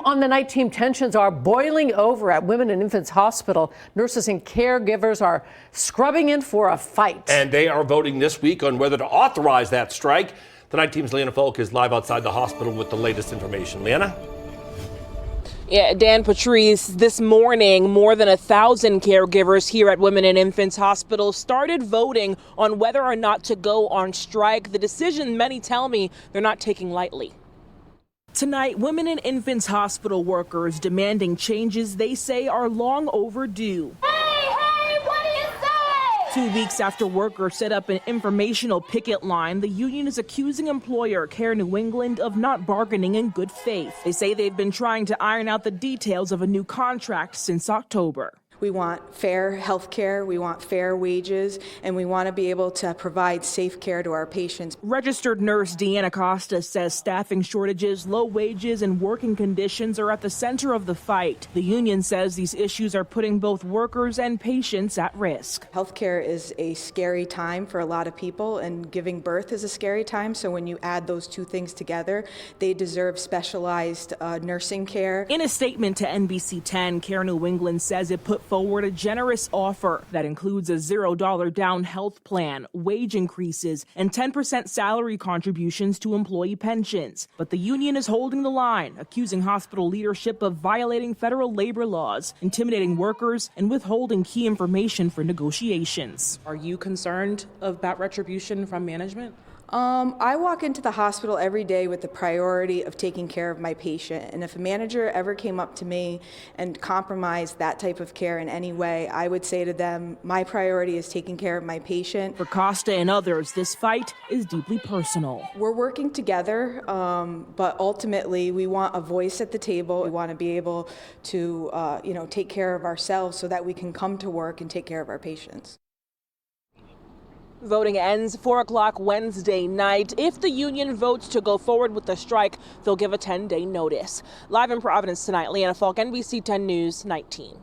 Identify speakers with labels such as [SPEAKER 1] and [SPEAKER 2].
[SPEAKER 1] on the night team, tensions are boiling over at Women and Infants Hospital. Nurses and caregivers are scrubbing in for a fight. And they are voting this week on whether to authorize that strike. The night team's Leanna Folk is live outside the hospital with the latest information. Leanna?
[SPEAKER 2] Yeah, Dan Patrice, this morning, more than 1,000 caregivers here at Women and Infants Hospital started voting on whether or not to go on strike. The decision, many tell me, they're not taking lightly. Tonight, Women and Infants Hospital workers demanding changes they say are long overdue.
[SPEAKER 3] Hey, what do you say?
[SPEAKER 2] 2 weeks after workers set up an informational picket line, the union is accusing employer Care New England of not bargaining in good faith. They say they've been trying to iron out the details of a new contract since October.
[SPEAKER 4] We want fair health care, we want fair wages, and we want to be able to provide safe care to our patients.
[SPEAKER 2] Registered nurse Deanna Costa says staffing shortages, low wages, and working conditions are at the center of the fight. The union says these issues are putting both workers and patients at risk.
[SPEAKER 4] Health care is a scary time for a lot of people, and giving birth is a scary time. So when you add those two things together, they deserve specialized nursing care.
[SPEAKER 2] In a statement to NBC 10, Care New England says it put forward a generous offer that includes a $0 down health plan, wage increases, and 10% salary contributions to employee pensions. But the union is holding the line, accusing hospital leadership of violating federal labor laws, intimidating workers, and withholding key information for negotiations. Are you concerned about retribution from management?
[SPEAKER 4] I walk into the hospital every day with the priority of taking care of my patient. And if a manager ever came up to me and compromised that type of care in any way, I would say to them, my priority is taking care of my patient.
[SPEAKER 2] For Costa and others, this fight is deeply personal.
[SPEAKER 4] We're working together, but ultimately we want a voice at the table. We want to be able to, take care of ourselves so that we can come to work and take care of our patients.
[SPEAKER 2] Voting ends 4 o'clock Wednesday night. If the union votes to go forward with the strike, they'll give a 10-day notice. Live in Providence tonight, Leanna Folk, NBC 10 News, 19.